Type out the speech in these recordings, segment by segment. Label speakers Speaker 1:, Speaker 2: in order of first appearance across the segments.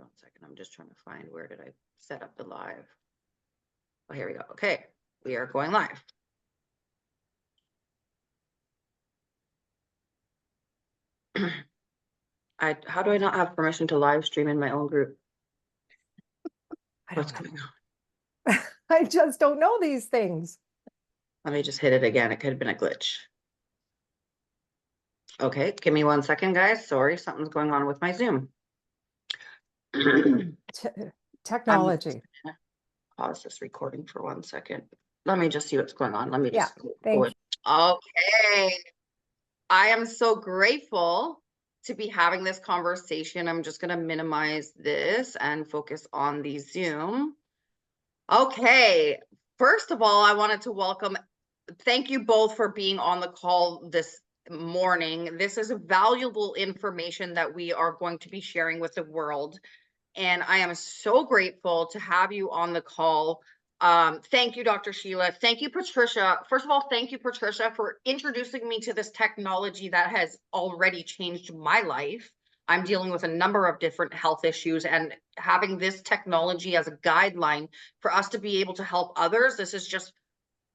Speaker 1: 1 second. I'm just trying to find where did I set up the live. Oh, here we go. Okay, we are going live. How do I not have permission to live stream in my own group? What's going on?
Speaker 2: I just don't know these things.
Speaker 1: Let me just hit it again. It could have been a glitch. Okay, give me 1 second, guys. Sorry, something's going on with my Zoom.
Speaker 2: Technology.
Speaker 1: Pause this recording for 1 second. Let me just see what's going on. Let me just
Speaker 2: thank you.
Speaker 1: Okay. I am so grateful to be having this conversation. I'm just going to minimize this and focus on the Zoom. Okay. First of all, I wanted to thank you both for being on the call this morning. This is valuable information that we are going to be sharing with the world. And I am so grateful to have you on the call. Thank you, Dr. Sheila. Thank you, Patricia. First of all, thank you, Patricia, for introducing me to this technology that has already changed my life. I'm dealing with a number of different health issues, and having this technology as a guideline for us to be able to help others, this is just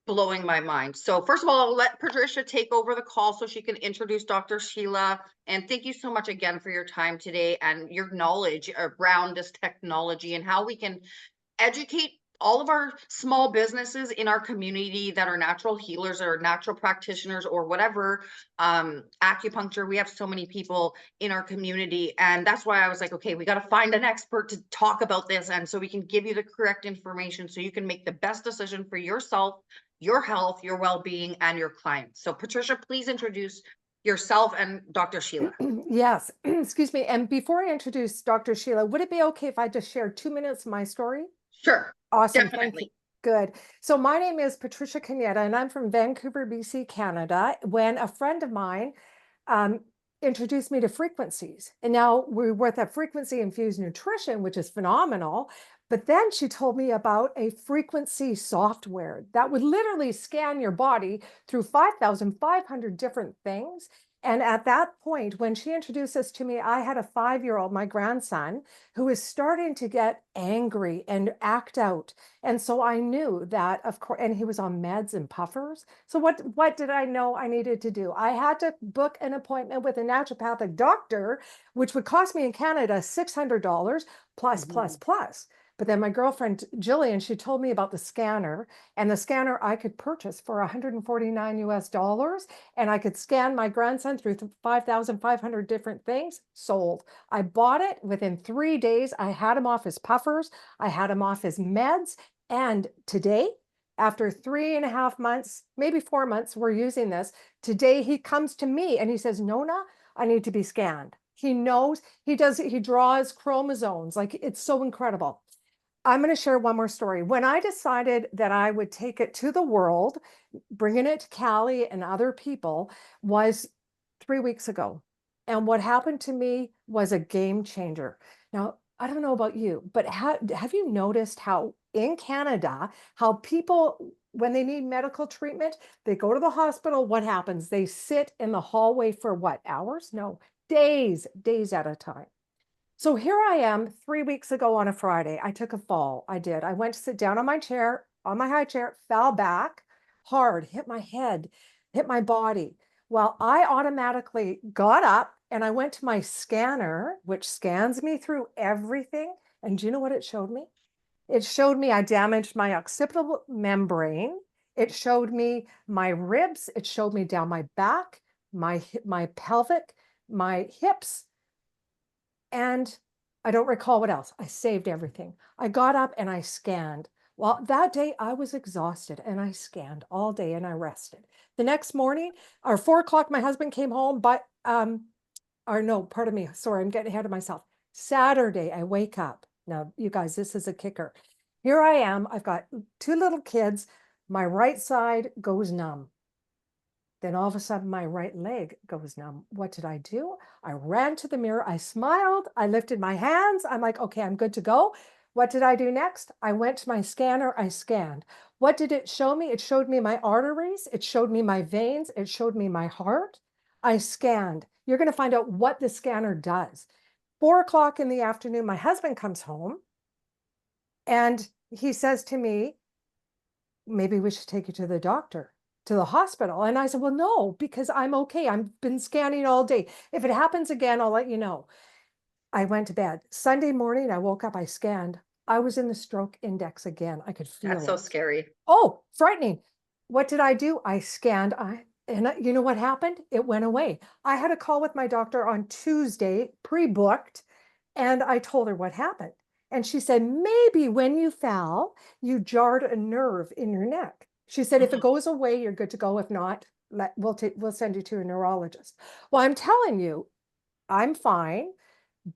Speaker 1: blowing my mind. So first of all, I'll let Patricia take over the call so she can introduce Dr. Sheila. And thank you so much again for your time today and your knowledge around this technology and how we can educate all of our small businesses in our community that are natural healers or natural practitioners or whatever, acupuncture. We have so many people in our community. And that's why I was like, okay, we got to find an expert to talk about this. And so we can give you the correct information so you can make the best decision for yourself, your health, your well-being, and your clients. So Patricia, please introduce yourself and Dr. Sheila.
Speaker 2: Yes, excuse me. And before I introduce Dr. Sheila, would it be okay if I just share 2 minutes of my story?
Speaker 1: Sure.
Speaker 2: Awesome.
Speaker 1: Definitely.
Speaker 2: Thank you. Good. So my name is Patricia Canetta, and I'm from Vancouver, BC, Canada. When a friend of mine introduced me to frequencies, and now we're with a frequency infused nutrition, which is phenomenal. But then she told me about a frequency software that would literally scan your body through 5,500 different things. And at that point, when she introduced this to me, I had a 5-year-old, my grandson, who was starting to get angry and act out. And so I knew that, of course, and he was on meds and puffers. So what did I know I needed to do? I had to book an appointment with a naturopathic doctor, which would cost me in Canada $600 plus. But then my girlfriend, Jillian, she told me about the scanner, and the scanner I could purchase for $149 US, and I could scan my grandson through 5,500 different things. Sold. I bought it within 3 days. I had him off his puffers. I had him off his meds. And today, after 3.5 months, maybe 4 months, we're using this. Today he comes to me and he says, Nona, I need to be scanned. He knows, he draws chromosomes. Like, it's so incredible. I'm going to share one more story. When I decided that I would take it to the world, bringing it to Callie and other people, was 3 weeks ago. And what happened to me was a game changer. Now, I don't know about you, but have you noticed how in Canada, how people, when they need medical treatment, they go to the hospital, what happens? They sit in the hallway for what, hours? No, days at a time. So here I am 3 weeks ago on a Friday. I took a fall. I did. I went to sit down on my chair, on my high chair, fell back hard, hit my head, hit my body. Well, I automatically got up and I went to my scanner, which scans me through everything. And do you know what it showed me? It showed me I damaged my occipital membrane. It showed me my ribs. It showed me down my back, my pelvic, my hips. And I don't recall what else. I saved everything. I got up and I scanned. Well, that day I was exhausted and I scanned all day and I rested. The next morning, or 4 o'clock, my husband came home, but, or no, pardon me. Sorry, I'm getting ahead of myself. Saturday, I wake up. Now, you guys, this is a kicker. Here I am. I've got 2 little kids. My right side goes numb. Then all of a sudden, my right leg goes numb. What did I do? I ran to the mirror. I smiled. I lifted my hands. I'm like, okay, I'm good to go. What did I do next? I went to my scanner. I scanned. What did it show me? It showed me my arteries. It showed me my veins. It showed me my heart. I scanned. You're going to find out what the scanner does. 4 o'clock in the afternoon, my husband comes home and he says to me, maybe we should take you to the doctor, to the hospital. And I said, well, no, because I'm okay. I've been scanning all day. If it happens again, I'll let you know. I went to bed. Sunday morning, I woke up, I scanned. I was in the stroke index again. I could
Speaker 1: That's
Speaker 2: feel
Speaker 1: so
Speaker 2: it.
Speaker 1: scary.
Speaker 2: Oh, frightening. What did I do? I scanned. You know what happened? It went away. I had a call with my doctor on Tuesday, pre-booked, and I told her what happened. And she said, maybe when you fell, you jarred a nerve in your neck. She said, if it goes away, you're good to go. If not, we'll send you to a neurologist. Well, I'm telling you, I'm fine.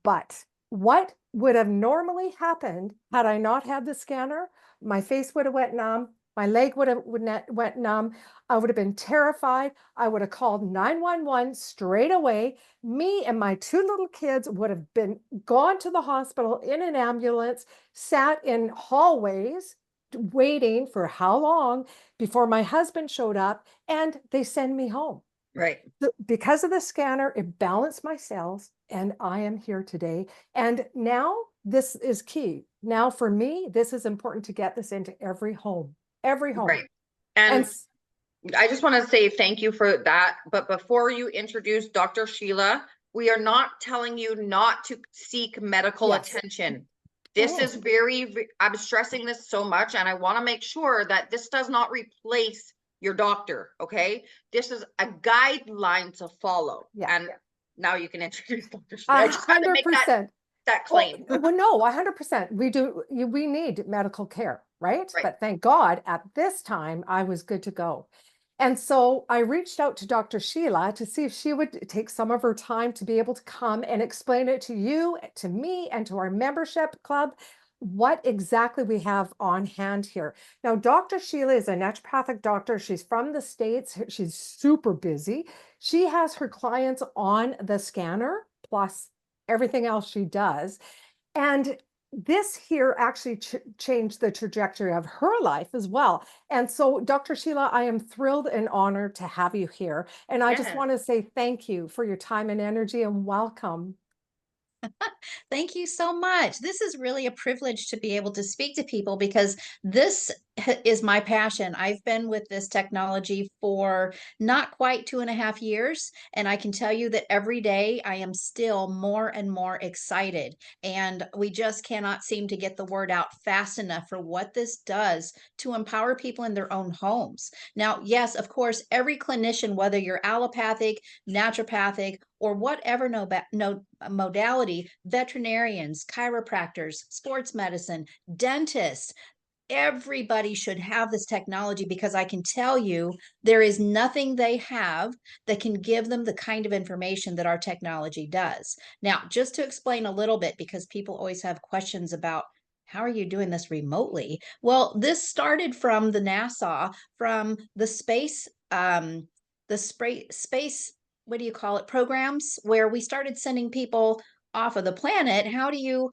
Speaker 2: But what would have normally happened had I not had the scanner? My face would have went numb. My leg would have went numb. I would have been terrified. I would have called 911 straight away. Me and my 2 little kids would have been gone to the hospital in an ambulance, sat in hallways waiting for how long before my husband showed up, and they send me home.
Speaker 1: Right.
Speaker 2: Because of the scanner, it balanced my cells, and I am here today. And now this is key. Now, for me, this is important to get this into every home, every home.
Speaker 1: Right. And
Speaker 2: And
Speaker 1: I just want to say thank you for that. But before you introduce Dr. Sheila, we are not telling you not to seek medical
Speaker 2: yes,
Speaker 1: attention. This is I'm stressing this so much, and I want to make sure that this does not replace your doctor. Okay. This is a guideline to follow.
Speaker 2: yeah,
Speaker 1: And now you can introduce Dr. Sheila. I just had to make
Speaker 2: 100%.
Speaker 1: that claim.
Speaker 2: Well, no, 100%. We need medical care, right?
Speaker 1: Right.
Speaker 2: But thank God at this time I was good to go. And so I reached out to Dr. Sheila to see if she would take some of her time to be able to come and explain it to you, to me, and to our membership club, what exactly we have on hand here. Now, Dr. Sheila is a naturopathic doctor. She's from the States. She's super busy. She has her clients on the scanner, plus everything else she does. And this here actually changed the trajectory of her life as well. And so, Dr. Sheila, I am thrilled and honored to have you here. And I just
Speaker 1: Yes.
Speaker 2: want to say thank you for your time and energy and welcome.
Speaker 3: Thank you so much. This is really a privilege to be able to speak to people because this is my passion. I've been with this technology for not quite 2.5 years, and I can tell you that every day I am still more and more excited. And we just cannot seem to get the word out fast enough for what this does to empower people in their own homes. Now, yes, of course, every clinician, whether you're allopathic, naturopathic, or whatever modality, veterinarians, chiropractors, sports medicine, dentists, everybody should have this technology because I can tell you there is nothing they have that can give them the kind of information that our technology does. Now, just to explain a little bit, because people always have questions about how are you doing this remotely? Well, this started from the NASA, from the space, what do you call it, programs where we started sending people off of the planet. How do you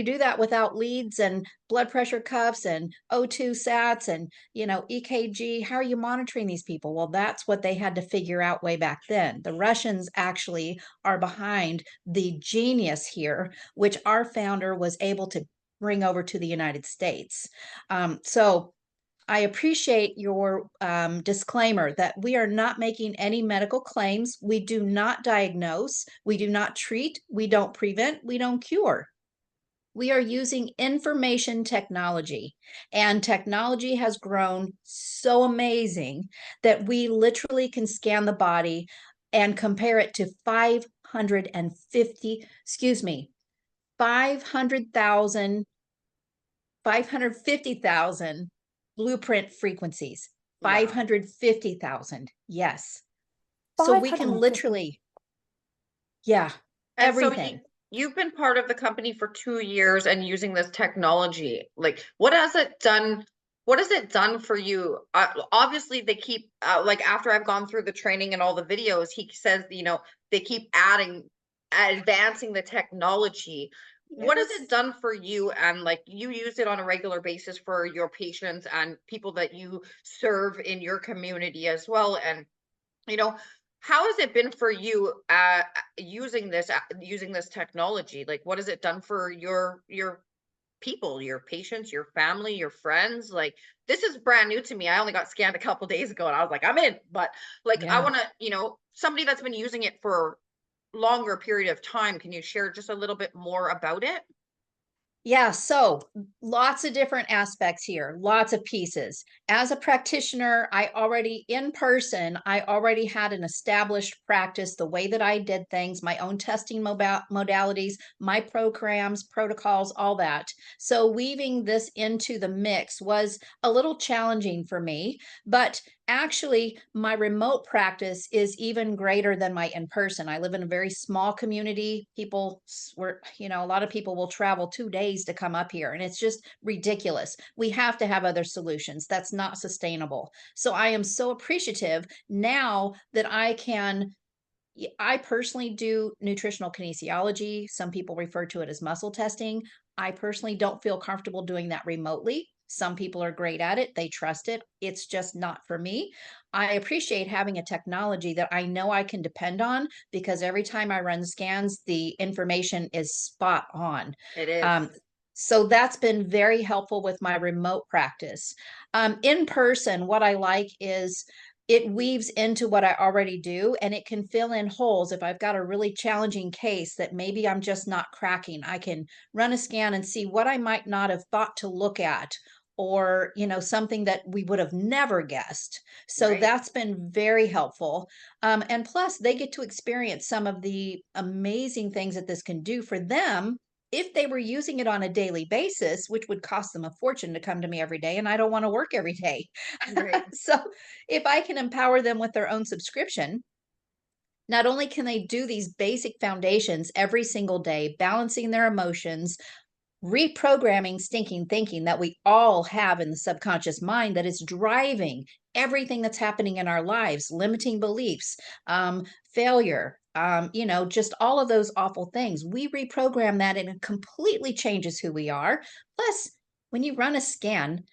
Speaker 3: do that without leads and blood pressure cuffs and O2 sats and EKG? How are you monitoring these people? Well, that's what they had to figure out way back then. The Russians actually are behind the genius here, which our founder was able to bring over to the United States. So I appreciate your disclaimer that we are not making any medical claims. We do not diagnose, we do not treat, we don't prevent, we don't cure. We are using information technology, and technology has grown so amazing that we literally can scan the body and compare it to 500,000 550,000 blueprint frequencies.
Speaker 1: Wow.
Speaker 3: 550,000. Yes. So we can
Speaker 2: 550.
Speaker 3: literally, yeah,
Speaker 1: And so
Speaker 3: everything.
Speaker 1: you've been part of the company for 2 years and using this technology. Like, what has it done? What has it done for you? Obviously, they keep like after I've gone through the training and all the videos, he says, they keep advancing the technology. What has
Speaker 3: Yes.
Speaker 1: it done for you? And like you use it on a regular basis for your patients and people that you serve in your community as well. And you know, How has it been for you using this technology? Like, what has it done for your people, your patients, your family, your friends? Like, this is brand new to me. I only got scanned a couple days ago and I was like, I'm in. But like, I
Speaker 3: Yeah.
Speaker 1: want to, somebody that's been using it for longer period of time, can you share just a little bit more about it?
Speaker 3: Yeah, so lots of different aspects here, lots of pieces. As a practitioner, I already had an established practice, the way that I did things, my own testing modalities, my programs, protocols, all that. So weaving this into the mix was a little challenging for me, but actually, my remote practice is even greater than my in person. I live in a very small community. A lot of people will travel 2 days to come up here, and it's just ridiculous. We have to have other solutions. That's not sustainable. So I am so appreciative now that I personally do nutritional kinesiology. Some people refer to it as muscle testing. I personally don't feel comfortable doing that remotely. Some people are great at it, they trust it. It's just not for me. I appreciate having a technology that I know I can depend on because every time I run scans, the information is spot on.
Speaker 1: It is.
Speaker 3: Um, so that's been very helpful with my remote practice. In person, what I like is it weaves into what I already do and it can fill in holes. If I've got a really challenging case that maybe I'm just not cracking, I can run a scan and see what I might not have thought to look at or, something that we would have never guessed. So
Speaker 1: Right.
Speaker 3: that's been very helpful. And plus, they get to experience some of the amazing things that this can do for them if they were using it on a daily basis, which would cost them a fortune to come to me every day. And I don't want to work every day.
Speaker 1: Right.
Speaker 3: So if I can empower them with their own subscription, not only can they do these basic foundations every single day, balancing their emotions, reprogramming stinking thinking that we all have in the subconscious mind that is driving everything that's happening in our lives, limiting beliefs, failure, just all of those awful things. We reprogram that and it completely changes who we are. Plus, when you run a scan,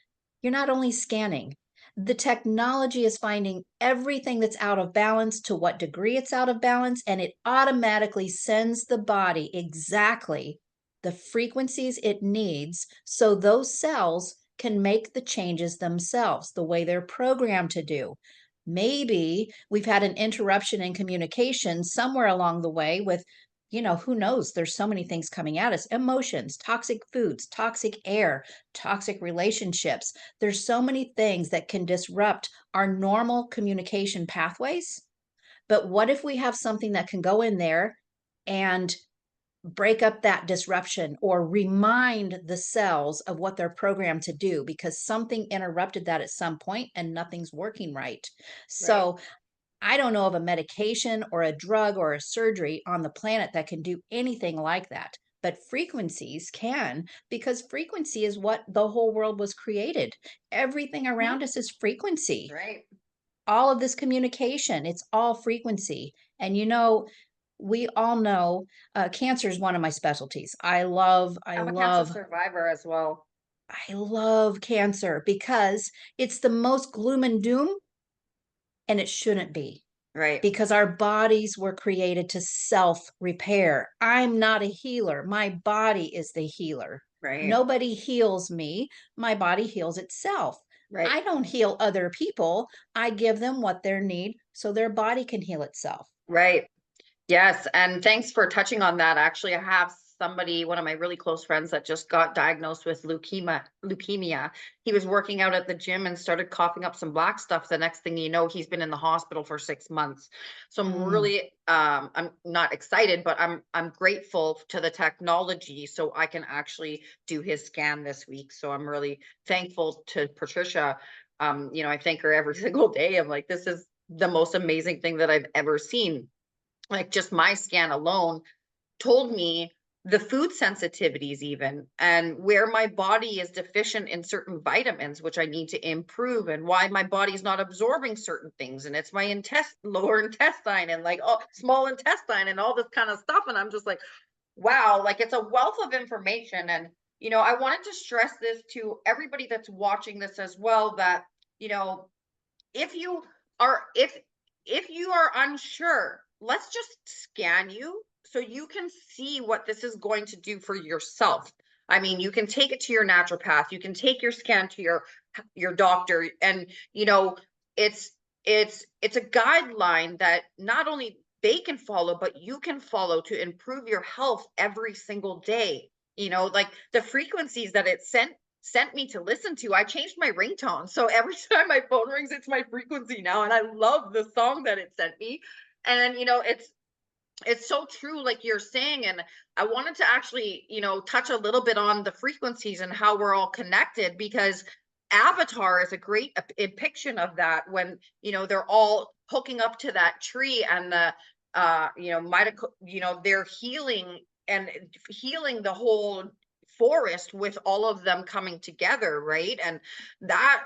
Speaker 3: you're not only scanning, the technology is finding everything that's out of balance, to what degree it's out of balance, and it automatically sends the body exactly the frequencies it needs so those cells can make the changes themselves the way they're programmed to do. Maybe we've had an interruption in communication somewhere along the way with, who knows? There's so many things coming at us: emotions, toxic foods, toxic air, toxic relationships. There's so many things that can disrupt our normal communication pathways. But what if we have something that can go in there and break up that disruption or remind the cells of what they're programmed to do because something interrupted that at some point and nothing's working right.
Speaker 1: Right.
Speaker 3: So I don't know of a medication or a drug or a surgery on the planet that can do anything like that. But frequencies can, because frequency is what the whole world was created. Everything
Speaker 1: Mhm.
Speaker 3: around us is frequency.
Speaker 1: Right.
Speaker 3: All of this communication, it's all frequency. And we all know cancer is one of my specialties.
Speaker 1: I'm a cancer survivor as well.
Speaker 3: I love cancer because it's the most gloom and doom, and it shouldn't be
Speaker 1: Right.
Speaker 3: because our bodies were created to self repair. I'm not a healer. My body is the healer.
Speaker 1: Right.
Speaker 3: Nobody heals me. My body heals itself.
Speaker 1: Right.
Speaker 3: I don't heal other people. I give them what they need so their body can heal itself.
Speaker 1: Right. Yes, and thanks for touching on that. Actually, I have somebody, one of my really close friends that just got diagnosed with leukemia. He was working out at the gym and started coughing up some black stuff. The next thing you know, he's been in the hospital for 6 months. So I'm
Speaker 3: Mm,
Speaker 1: really I'm not excited, but I'm grateful to the technology so I can actually do his scan this week. So I'm really thankful to Patricia. I thank her every single day. I'm like, this is the most amazing thing that I've ever seen. Like, just my scan alone told me the food sensitivities even, and where my body is deficient in certain vitamins which I need to improve, and why my body's not absorbing certain things, and it's my lower intestine and like, oh, small intestine and all this kind of stuff. And I'm just like, wow, like, it's a wealth of information. And I wanted to stress this to everybody that's watching this as well, that you know if you if if you are unsure, let's just scan you so you can see what this is going to do for yourself. I mean, you can take it to your naturopath, you can take your scan to your doctor, and you know, it's it's a guideline that not only they can follow, but you can follow to improve your health every single day. You know, like the frequencies that it sent me to listen to, I changed my ringtone. So every time my phone rings, it's my frequency now. And I love the song that it sent me. And you know, it's so true, like you're saying. And I wanted to actually, you know, touch a little bit on the frequencies and how we're all connected, because Avatar is a great depiction of that, when you know they're all hooking up to that tree, and the you know, you know, they're healing and healing the whole forest with all of them coming together, right? And that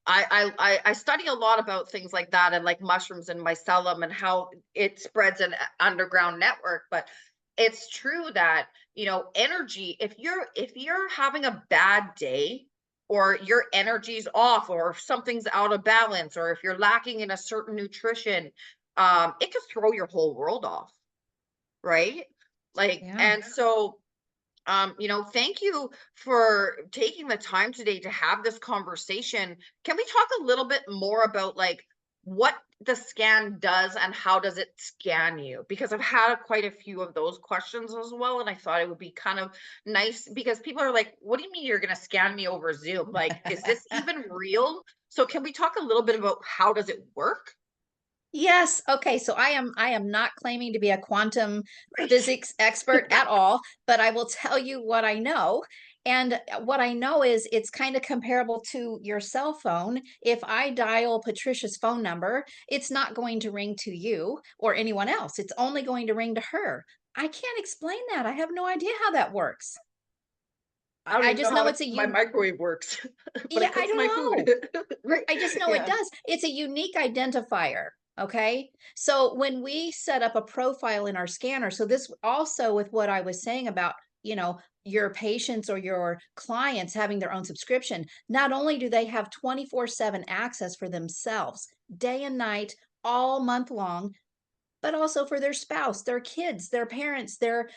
Speaker 1: I study a lot about things like that, and like mushrooms and mycelium and how it spreads an underground network. But it's true that, you know, energy, if you're having a bad day, or your energy's off, or if something's out of balance, or if you're lacking in a certain nutrition, it could throw your whole world off, right? Like,
Speaker 3: Yeah.
Speaker 1: and so you know, thank you for taking the time today to have this conversation. Can we talk a little bit more about like what the scan does and how does it scan you? Because I've had quite a few of those questions as well, and I thought it would be kind of nice, because people are like, "What do you mean you're going to scan me over Zoom? Like, is this even real?" So, can we talk a little bit about how does it work?
Speaker 3: Yes. Okay. So I am not claiming to be a quantum
Speaker 1: Right.
Speaker 3: physics expert at all, but I will tell you what I know. And what I know is it's kind of comparable to your cell phone. If I dial Patricia's phone number, it's not going to ring to you or anyone else. It's only going to ring to her. I can't explain that. I have no idea how that works.
Speaker 1: I don't
Speaker 3: I
Speaker 1: even know
Speaker 3: just
Speaker 1: how
Speaker 3: know it's a
Speaker 1: my microwave works, but
Speaker 3: yeah,
Speaker 1: it
Speaker 3: I
Speaker 1: cooks
Speaker 3: don't
Speaker 1: my food.
Speaker 3: know.
Speaker 1: Right.
Speaker 3: I just know it
Speaker 1: Yeah.
Speaker 3: does. It's a unique identifier. Okay. So when we set up a profile in our scanner, so this also with what I was saying about, you know, your patients or your clients having their own subscription, not only do they have 24/7 access for themselves, day and night, all month long, but also for their spouse, their kids, their parents, their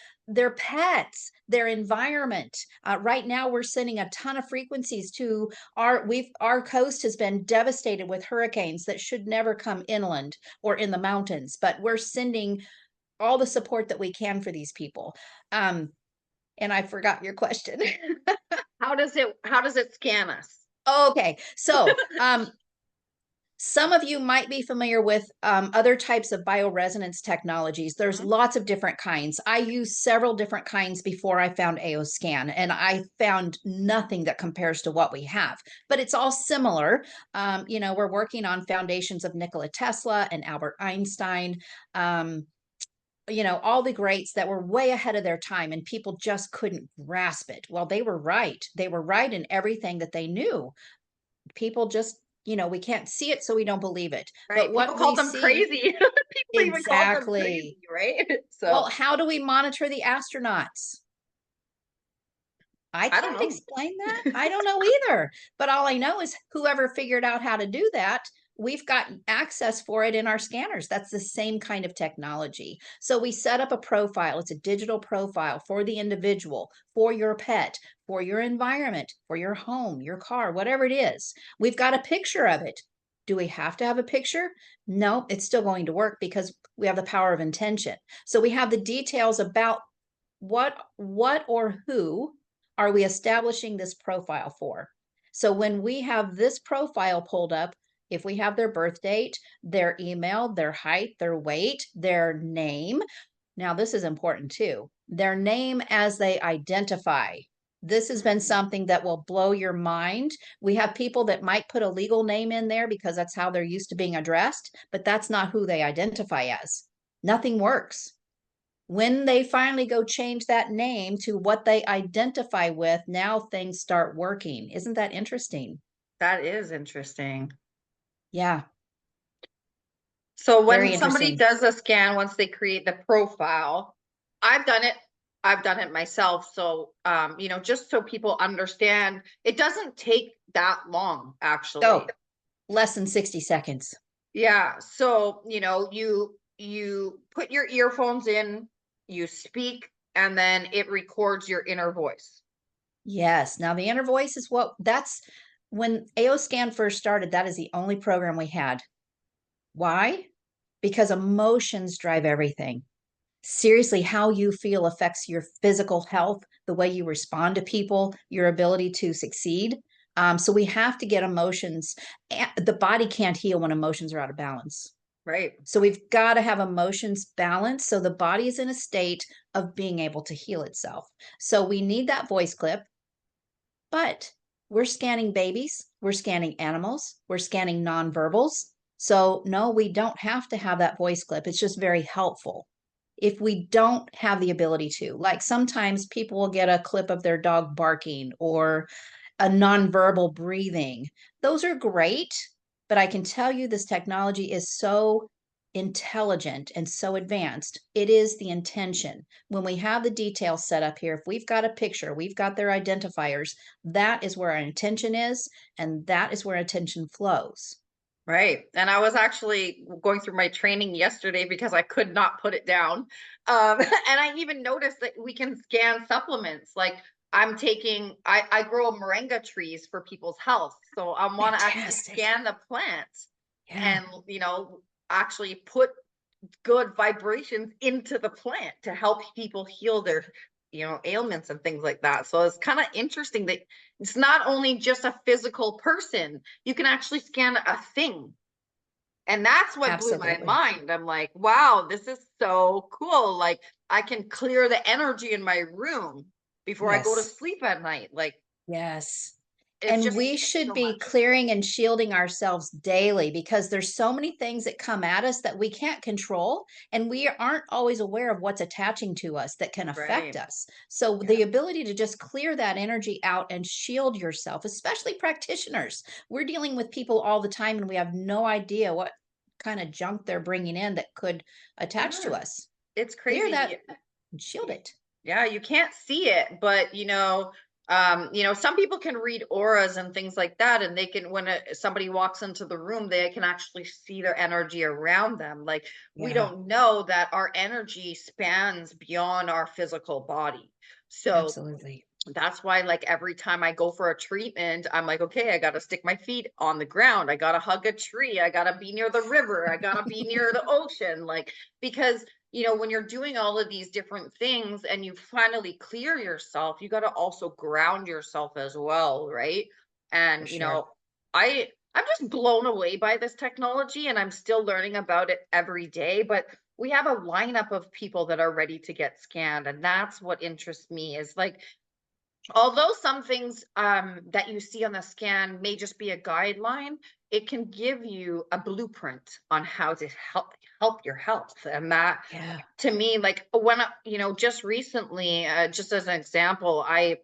Speaker 3: pets, their environment. Right now, we're sending a ton of frequencies to our coast has been devastated with hurricanes that should never come inland or in the mountains, but we're sending all the support that we can for these people. Um, and I forgot your question.
Speaker 1: How does it scan us?
Speaker 3: Okay, so some of you might be familiar with other types of bioresonance technologies. There's
Speaker 1: Mhm.
Speaker 3: lots of different kinds. I used several different kinds before I found AOScan, and I found nothing that compares to what we have. But it's all similar. You know, we're working on foundations of Nikola Tesla and Albert Einstein. Um, you know, all the greats that were way ahead of their time, and people just couldn't grasp it. Well, they were right. They were right in everything that they knew. People just, you know, we can't see it, so we don't believe it. But
Speaker 1: Right? People
Speaker 3: what we
Speaker 1: called them
Speaker 3: see
Speaker 1: crazy. People even called them
Speaker 3: exactly.
Speaker 1: crazy, right?
Speaker 3: Well,
Speaker 1: So
Speaker 3: how do we monitor the astronauts? I
Speaker 1: I don't
Speaker 3: can't
Speaker 1: know.
Speaker 3: explain that. I don't know either. But all I know is whoever figured out how to do that, we've got access for it in our scanners. That's the same kind of technology. So we set up a profile. It's a digital profile for the individual, for your pet, for your environment, for your home, your car, whatever it is. We've got a picture of it. Do we have to have a picture? No, it's still going to work because we have the power of intention. So we have the details about what or who are we establishing this profile for? So when we have this profile pulled up, if we have their birth date, their email, their height, their weight, their name. Now, this is important too. Their name as they identify. This has been
Speaker 1: Mm,
Speaker 3: something that will blow your mind. We have people that might put a legal name in there because that's how they're used to being addressed, but that's not who they identify as. Nothing works. When they finally go change that name to what they identify with, now things start working. Isn't that interesting?
Speaker 1: that is interesting.
Speaker 3: Yeah,
Speaker 1: So when
Speaker 3: very
Speaker 1: somebody
Speaker 3: interesting.
Speaker 1: does a scan, once they create the profile, I've done it. I've done it myself. So you know, just so people understand, it doesn't take that long, actually.
Speaker 3: Oh, less than 60 seconds.
Speaker 1: Yeah. So, you put your earphones in, you speak, and then it records your inner voice.
Speaker 3: Yes. Now the inner voice is that's when AO Scan first started, that is the only program we had. Why? Because emotions drive everything. Seriously, how you feel affects your physical health, the way you respond to people, your ability to succeed. So we have to get emotions. The body can't heal when emotions are out of balance.
Speaker 1: Right.
Speaker 3: So we've got to have emotions balanced so the body is in a state of being able to heal itself. So we need that voice clip, but we're scanning babies, we're scanning animals, we're scanning nonverbals. So no, we don't have to have that voice clip. It's just very helpful if we don't have the ability to. Like sometimes people will get a clip of their dog barking or a nonverbal breathing. Those are great, but I can tell you this technology is so intelligent and so advanced. It is the intention. When we have the details set up here, if we've got a picture, we've got their identifiers, that is where our intention is, and that is where attention flows.
Speaker 1: Right. And I was actually going through my training yesterday because I could not put it down. And I even noticed that we can scan supplements. Like I grow moringa trees for people's health. So I want to actually
Speaker 3: Fantastic.
Speaker 1: scan the plants
Speaker 3: Yeah,
Speaker 1: and, actually put good vibrations into the plant to help people heal their ailments and things like that. So it's kind of interesting that it's not only just a physical person, you can actually scan a thing. And that's what blew my
Speaker 3: absolutely.
Speaker 1: mind. I'm like, wow, this is so cool. Like I can clear the energy in my room before I go to
Speaker 3: Yes.
Speaker 1: sleep at night. Like
Speaker 3: Yes.
Speaker 1: it's
Speaker 3: And
Speaker 1: just
Speaker 3: we should
Speaker 1: so
Speaker 3: be
Speaker 1: much.
Speaker 3: clearing and shielding ourselves daily because there's so many things that come at us that we can't control, and we aren't always aware of what's attaching to us that can affect
Speaker 1: Right.
Speaker 3: us. So
Speaker 1: Yeah.
Speaker 3: the ability to just clear that energy out and shield yourself, especially practitioners. We're dealing with people all the time and we have no idea what kind of junk they're bringing in that could attach to
Speaker 1: Yeah.
Speaker 3: us.
Speaker 1: It's
Speaker 3: Clear
Speaker 1: crazy.
Speaker 3: that and shield it.
Speaker 1: Yeah, you can't see it, but some people can read auras and things like that, and they can when somebody walks into the room, they can actually see their energy around them. Like we
Speaker 3: Yeah,
Speaker 1: don't know that our energy spans beyond our physical body. So
Speaker 3: absolutely.
Speaker 1: that's why, like, every time I go for a treatment, I'm like, okay, I got to stick my feet on the ground. I got to hug a tree. I got to be near the river. I got to be near the ocean. Like, because, when you're doing all of these different things and you finally clear yourself, you got to also ground yourself as well. Right.
Speaker 3: For
Speaker 1: And,
Speaker 3: sure.
Speaker 1: I'm just blown away by this technology and I'm still learning about it every day. But we have a lineup of people that are ready to get scanned. And that's what interests me is like, although some things that you see on the scan may just be a guideline, it can give you a blueprint on how to help your health. And that,
Speaker 3: Yeah.
Speaker 1: to me, like when just recently, just as an example, I've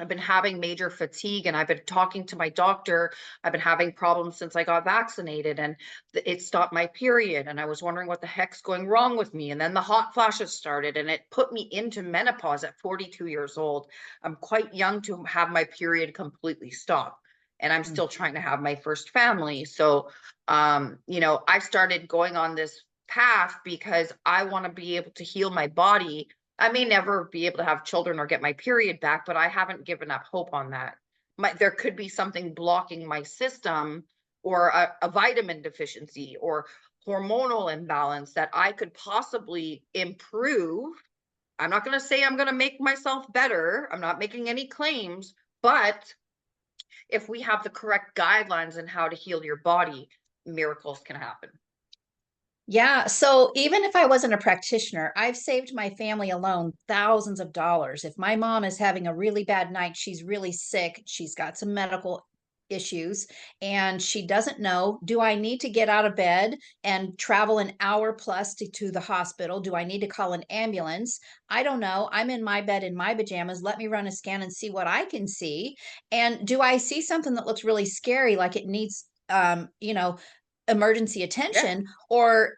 Speaker 1: been having major fatigue and I've been talking to my doctor. I've been having problems since I got vaccinated and it stopped my period. And I was wondering what the heck's going wrong with me. And then the hot flashes started and it put me into menopause at 42 years old. I'm quite young to have my period completely stop. And I'm
Speaker 3: Mm.
Speaker 1: still trying to have my first family. So, I started going on this path because I want to be able to heal my body. I may never be able to have children or get my period back, but I haven't given up hope on that. There could be something blocking my system or a vitamin deficiency or hormonal imbalance that I could possibly improve. I'm not going to say I'm going to make myself better. I'm not making any claims, but if we have the correct guidelines on how to heal your body, miracles can happen.
Speaker 3: Yeah. So even if I wasn't a practitioner, I've saved my family alone thousands of dollars. If my mom is having a really bad night, she's really sick, she's got some medical issues, and she doesn't know, do I need to get out of bed and travel an hour plus to the hospital? Do I need to call an ambulance? I don't know. I'm in my bed in my pajamas. Let me run a scan and see what I can see. And do I see something that looks really scary, like it needs, emergency
Speaker 1: Yeah.
Speaker 3: attention? Or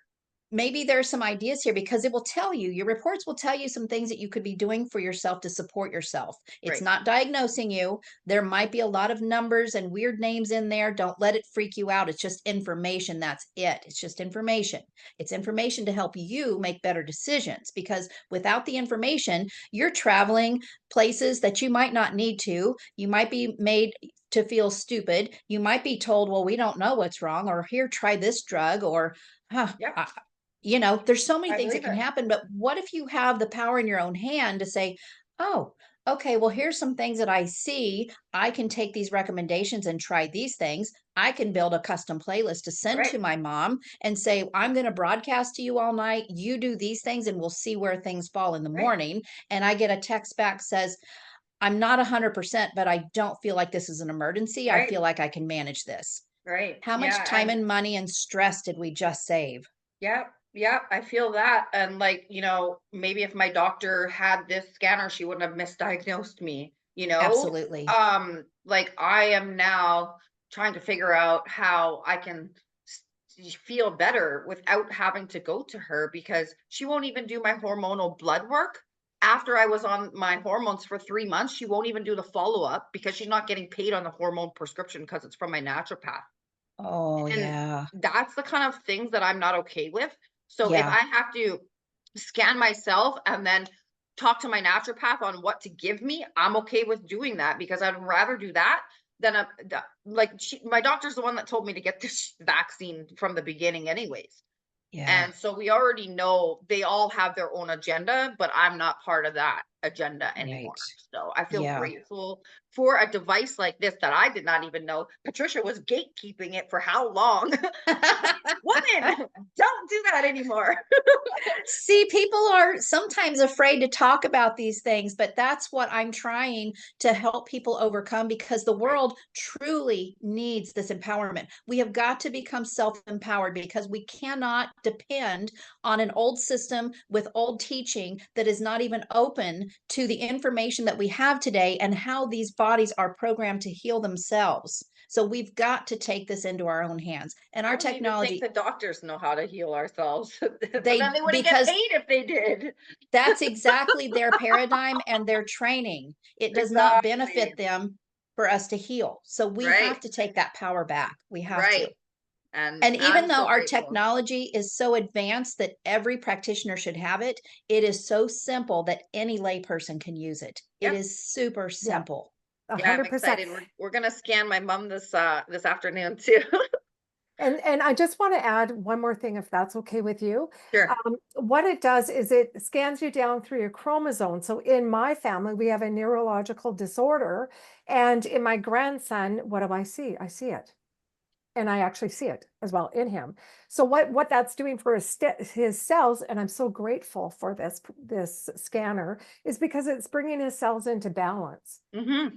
Speaker 3: maybe there's some ideas here, because it will tell you, your reports will tell you some things that you could be doing for yourself to support yourself. It's
Speaker 1: Right.
Speaker 3: not diagnosing you. There might be a lot of numbers and weird names in there. Don't let it freak you out. It's just information. That's it. It's just information. It's information to help you make better decisions, because without the information, you're traveling places that you might not need to. You might be made to feel stupid. You might be told, well, we don't know what's wrong, or here, try this drug, or huh,
Speaker 1: Yep.
Speaker 3: you know, there's so many
Speaker 1: I
Speaker 3: things that
Speaker 1: believe
Speaker 3: can
Speaker 1: it.
Speaker 3: happen. But what if you have the power in your own hand to say, oh, okay, well, here's some things that I see. I can take these recommendations and try these things. I can build a custom playlist to send
Speaker 1: Right.
Speaker 3: to my mom and say, I'm going to broadcast to you all night. You do these things and we'll see where things fall in the
Speaker 1: Right.
Speaker 3: morning. And I get a text back says, I'm not 100%, but I don't feel like this is an emergency. I
Speaker 1: Right.
Speaker 3: feel like I can manage this.
Speaker 1: Right.
Speaker 3: How much
Speaker 1: Yeah.
Speaker 3: time
Speaker 1: And
Speaker 3: and money and stress did we just save?
Speaker 1: yeah, yeah, I feel that. And like, maybe if my doctor had this scanner, she wouldn't have misdiagnosed me,
Speaker 3: Absolutely.
Speaker 1: Like I am now trying to figure out how I can feel better without having to go to her, because she won't even do my hormonal blood work. After I was on my hormones for 3 months, she won't even do the follow up because she's not getting paid on the hormone prescription because it's from my naturopath.
Speaker 3: Oh,
Speaker 1: And
Speaker 3: yeah.
Speaker 1: that's the kind of things that I'm not okay with. So if
Speaker 3: Yeah.
Speaker 1: I have to scan myself and then talk to my naturopath on what to give me, I'm okay with doing that, because I'd rather do that than my doctor's the one that told me to get this vaccine from the beginning anyways.
Speaker 3: Yeah.
Speaker 1: And so we already know they all have their own agenda, but I'm not part of that agenda anymore.
Speaker 3: Right.
Speaker 1: So I feel
Speaker 3: Yeah.
Speaker 1: grateful for a device like this that I did not even know. Patricia was gatekeeping it for how long? Woman, don't do that anymore.
Speaker 3: See, people are sometimes afraid to talk about these things, but that's what I'm trying to help people overcome, because the
Speaker 1: Right.
Speaker 3: world truly needs this empowerment. We have got to become self-empowered, because we cannot depend on an old system with old teaching that is not even open to the information that we have today and how these bodies are programmed to heal themselves. So we've got to take this into our own hands. And
Speaker 1: I
Speaker 3: our
Speaker 1: don't even think
Speaker 3: technology,
Speaker 1: the doctors know how to heal ourselves, but then
Speaker 3: they
Speaker 1: they wouldn't get
Speaker 3: because
Speaker 1: paid if they did.
Speaker 3: that's exactly their paradigm and their training. It does not
Speaker 1: Exactly.
Speaker 3: benefit them for us to heal. So we have
Speaker 1: Right.
Speaker 3: to take that power back. We have to.
Speaker 1: Right. And
Speaker 3: And even
Speaker 1: I'm
Speaker 3: though
Speaker 1: so
Speaker 3: our
Speaker 1: grateful.
Speaker 3: technology is so advanced that every practitioner should have it, it is so simple that any layperson can use it. It
Speaker 1: Yep.
Speaker 3: is super
Speaker 2: Yeah,
Speaker 3: simple.
Speaker 1: Yeah, I'm
Speaker 2: 100%.
Speaker 1: excited. We're gonna scan my mom this afternoon too.
Speaker 2: And I just want to add one more thing, if that's okay with you.
Speaker 1: Sure.
Speaker 2: What it does is it scans you down through your chromosomes. So in my family, we have a neurological disorder. And in my grandson, what do I see? I see it. And I actually see it as well in him. So what that's doing for his cells, and I'm so grateful for this scanner, is because it's bringing his cells into balance.
Speaker 1: Mm-hmm.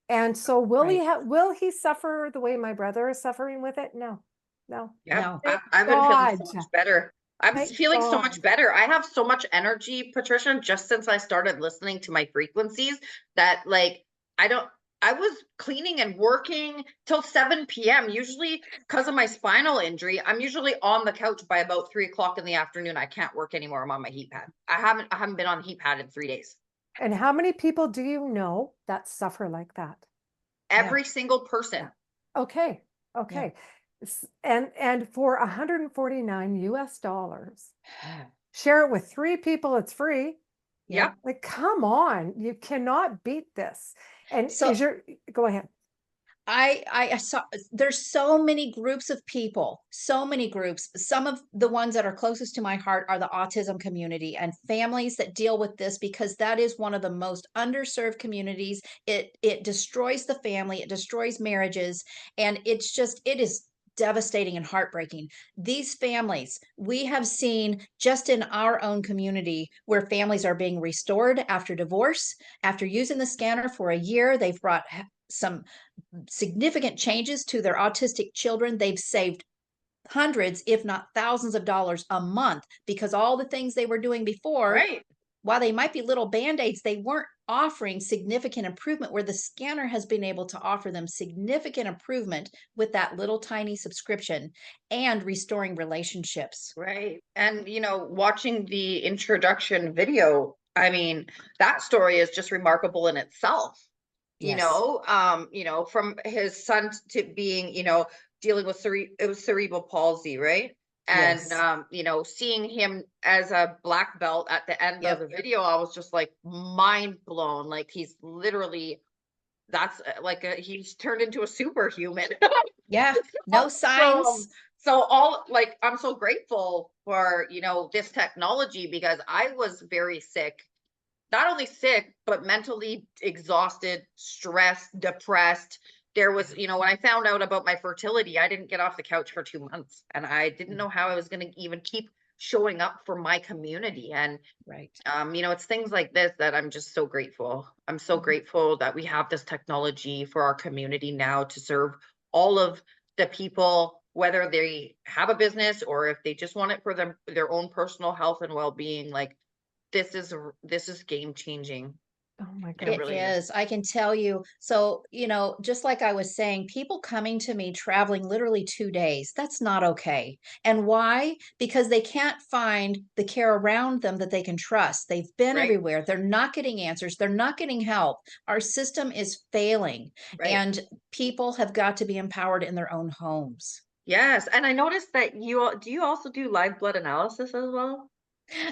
Speaker 2: And so
Speaker 3: Right.
Speaker 2: will he suffer the way my brother is suffering with it? No, no.
Speaker 1: Yep.
Speaker 3: No.
Speaker 1: I,
Speaker 2: Thank
Speaker 1: I've been feeling
Speaker 2: God.
Speaker 1: so much better. I'm
Speaker 2: Thank
Speaker 1: feeling so
Speaker 2: God.
Speaker 1: much better. I have so much energy, Patricia, just since I started listening to my frequencies, that like I don't I was cleaning and working till 7 p.m. Usually because of my spinal injury, I'm usually on the couch by about 3 o'clock in the afternoon. I can't work anymore. I'm on my heat pad. I haven't been on heat pad in 3 days.
Speaker 2: And how many people do you know that suffer like that?
Speaker 3: Yeah.
Speaker 1: Every single
Speaker 2: Yeah.
Speaker 1: person.
Speaker 2: Okay.
Speaker 3: Yeah.
Speaker 2: Okay. And for 149 US dollars, share it with 3 people, it's free.
Speaker 3: Yeah.
Speaker 1: Yep.
Speaker 2: Like, come on, you cannot beat this. And
Speaker 3: So
Speaker 2: go ahead.
Speaker 3: I saw there's so many groups of people, so many groups. Some of the ones that are closest to my heart are the autism community and families that deal with this, because that is one of the most underserved communities. It destroys the family, it destroys marriages, and it is devastating and heartbreaking. These families, we have seen just in our own community where families are being restored after divorce, after using the scanner for a year, they've brought some significant changes to their autistic children. They've saved hundreds, if not thousands of dollars a month, because all the things they were doing before,
Speaker 1: Right.
Speaker 3: while they might be little band-aids, they weren't offering significant improvement, where the scanner has been able to offer them significant improvement with that little tiny subscription and restoring relationships.
Speaker 1: Right. And, watching the introduction video, I mean, that story is just remarkable in itself.
Speaker 3: Yes.
Speaker 1: From his son to being, dealing with it was cerebral palsy, right? And
Speaker 3: Yes.
Speaker 1: seeing him as a black belt at the end of
Speaker 3: Yep.
Speaker 1: the video, I was just like mind blown. Like he's literally that's he's turned into a superhuman.
Speaker 3: Yeah. No
Speaker 1: So,
Speaker 3: signs.
Speaker 1: I'm so grateful for, this technology because I was very sick, not only sick, but mentally exhausted, stressed, depressed. There was, when I found out about my fertility, I didn't get off the couch for 2 months and I didn't know how I was going to even keep showing up for my community. And,
Speaker 3: Right.
Speaker 1: it's things like this that I'm just so grateful. I'm so
Speaker 3: Mhm.
Speaker 1: grateful that we have this technology for our community now to serve all of the people, whether they have a business or if they just want it for their own personal health and well-being. Like this is game changing.
Speaker 2: Oh my
Speaker 1: It
Speaker 3: It
Speaker 2: gosh.
Speaker 1: really is.
Speaker 3: is. I can tell you. So, just like I was saying, people coming to me traveling literally 2 days, that's not okay. And why? Because they can't find the care around them that they can trust. They've been
Speaker 1: Right,
Speaker 3: everywhere. They're not getting answers. They're not getting help. Our system is failing,
Speaker 1: right.
Speaker 3: and people have got to be empowered in their own homes.
Speaker 1: Yes, and I noticed that you also do live blood analysis as well?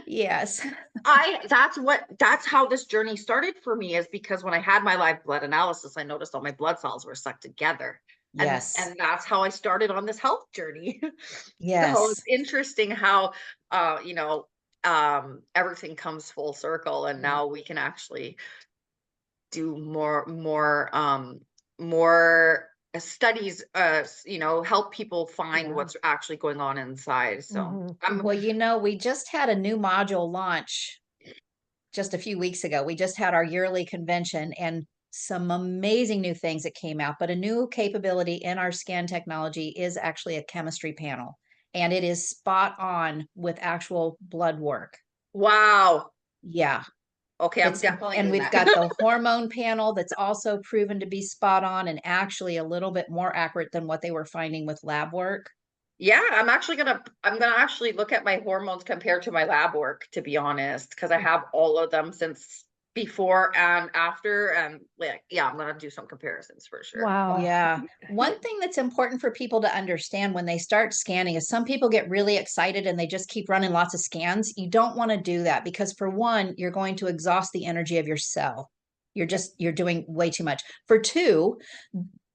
Speaker 3: Yes.
Speaker 1: That's how this journey started for me, is because when I had my live blood analysis, I noticed all my blood cells were stuck together. And
Speaker 3: Yes.
Speaker 1: and that's how I started on this health journey. So it's
Speaker 3: Yes.
Speaker 1: interesting how everything comes full circle and
Speaker 3: Yeah.
Speaker 1: now we can actually do more studies, help people find
Speaker 2: Yeah.
Speaker 1: what's actually going on inside. So
Speaker 2: Mhm.
Speaker 1: I'm
Speaker 3: Well, we just had a new module launch just a few weeks ago. We just had our yearly convention and some amazing new things that came out. But a new capability in our scan technology is actually a chemistry panel, and it is spot on with actual blood work.
Speaker 1: wow.
Speaker 3: Yeah.
Speaker 1: Okay, I'm
Speaker 3: It's
Speaker 1: definitely
Speaker 3: and
Speaker 1: in
Speaker 3: we've
Speaker 1: that.
Speaker 3: got the hormone panel that's also proven to be spot on and actually a little bit more accurate than what they were finding with lab work.
Speaker 1: Yeah, I'm gonna actually look at my hormones compared to my lab work, to be honest, because I have all of them since before and after, and like, yeah, I'm gonna do some comparisons for sure.
Speaker 2: Wow.
Speaker 3: Yeah. One thing that's important for people to understand when they start scanning is some people get really excited and they just keep running lots of scans. You don't want to do that because, for one, you're going to exhaust the energy of your cell. You're doing way too much. For two,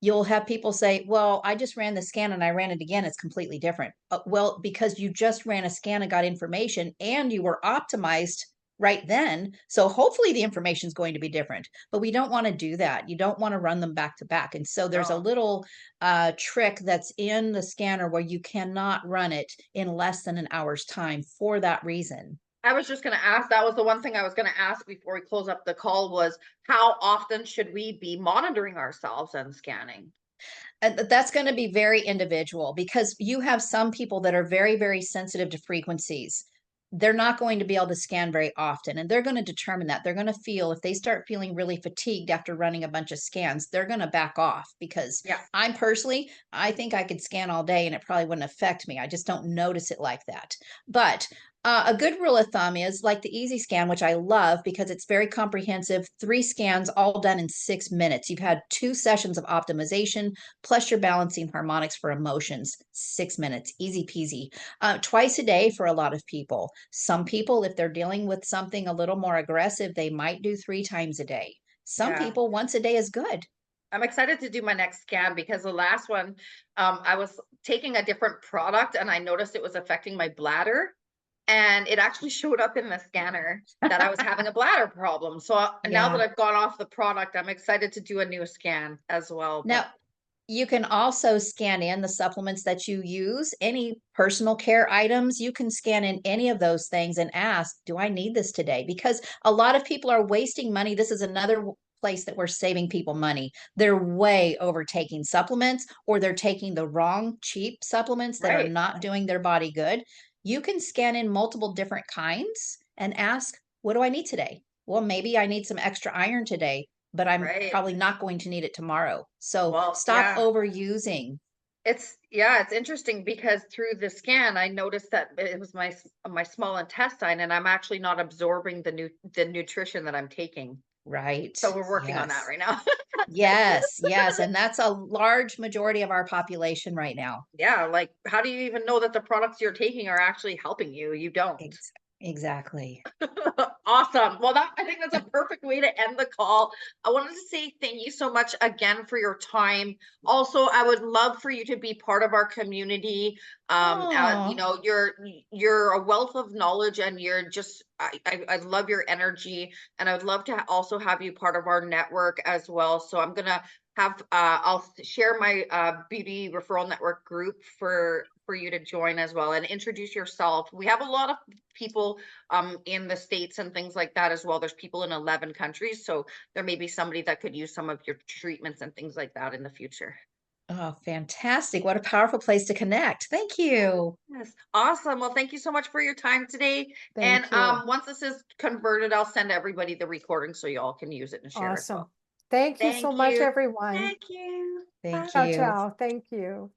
Speaker 3: you'll have people say, "Well, I just ran the scan and I ran it again. It's completely different." Well, because you just ran a scan and got information and you were optimized right then. So hopefully the information is going to be different, but we don't want to do that. You don't want to run them back to back. And so there's a
Speaker 1: No,
Speaker 3: little trick that's in the scanner where you cannot run it in less than an hour's time for that reason.
Speaker 1: I was just gonna ask, that was the one thing I was gonna ask before we close up the call, was how often should we be monitoring ourselves and scanning?
Speaker 3: That's going to be very individual because you have some people that are very, very sensitive to frequencies. They're not going to be able to scan very often, and they're going to determine that. They're going to feel, if they start feeling really fatigued after running a bunch of scans, they're going to back off. Because
Speaker 1: Yeah,
Speaker 3: I'm personally, I think I could scan all day and it probably wouldn't affect me. I just don't notice it like that. But a good rule of thumb is like the easy scan, which I love because it's very comprehensive. 3 scans all done in 6 minutes. You've had 2 sessions of optimization, plus you're balancing harmonics for emotions. 6 minutes, easy peasy. Twice a day for a lot of people. Some people, if they're dealing with something a little more aggressive, they might do 3 times a day. Some
Speaker 1: yeah.
Speaker 3: people, once a day is good.
Speaker 1: I'm excited to do my next scan because the last one, I was taking a different product and I noticed it was affecting my bladder. And it actually showed up in the scanner that I was having a bladder problem. So now that
Speaker 3: Yeah.
Speaker 1: I've gone off the product, I'm excited to do a new scan as well. But
Speaker 3: Now, you can also scan in the supplements that you use, any personal care items. You can scan in any of those things and ask, do I need this today? Because a lot of people are wasting money. This is another place that we're saving people money. They're way overtaking supplements, or they're taking the wrong cheap supplements that are
Speaker 1: right.
Speaker 3: not doing their body good. You can scan in multiple different kinds and ask, what do I need today? well, maybe I need some extra iron today, but I'm
Speaker 1: Right.
Speaker 3: probably not going to need it tomorrow. So
Speaker 1: Well,
Speaker 3: stop
Speaker 1: yeah.
Speaker 3: overusing.
Speaker 1: It's interesting because through the scan, I noticed that it was my small intestine, and I'm actually not absorbing the nutrition that I'm taking.
Speaker 3: Right.
Speaker 1: So we're working on that
Speaker 3: Yes.
Speaker 1: right now.
Speaker 3: Yes. Yes. And that's a large majority of our population right now.
Speaker 1: Yeah, like, how do you even know that the products you're taking are actually helping you? You don't.
Speaker 3: Ex- exactly.
Speaker 1: Awesome. Well, I think that's a perfect way to end the call. I wanted to say thank you so much again for your time. Also, I would love for you to be part of our community. You
Speaker 3: Oh,
Speaker 1: know, you're a wealth of knowledge, and you're just I love your energy, and I would love to also have you part of our network as well. So I'm gonna have share my beauty referral network group for you to join as well, and introduce yourself. We have a lot of people in the States and things like that as well. There's people in 11 countries, so there may be somebody that could use some of your treatments and things like that in the future.
Speaker 3: oh, fantastic. What a powerful place to connect. Thank you.
Speaker 1: Yes, awesome. Well, thank you so much for your time today. And
Speaker 2: Thank you.
Speaker 1: once this is converted, I'll send everybody the recording so you all can use it and share as
Speaker 2: Awesome.
Speaker 1: well.
Speaker 2: Thank you so
Speaker 1: Thank
Speaker 2: much,
Speaker 1: you.
Speaker 2: everyone.
Speaker 1: Thank you. Bye.
Speaker 3: Thank
Speaker 2: Ciao,
Speaker 3: you.
Speaker 2: ciao. Thank you.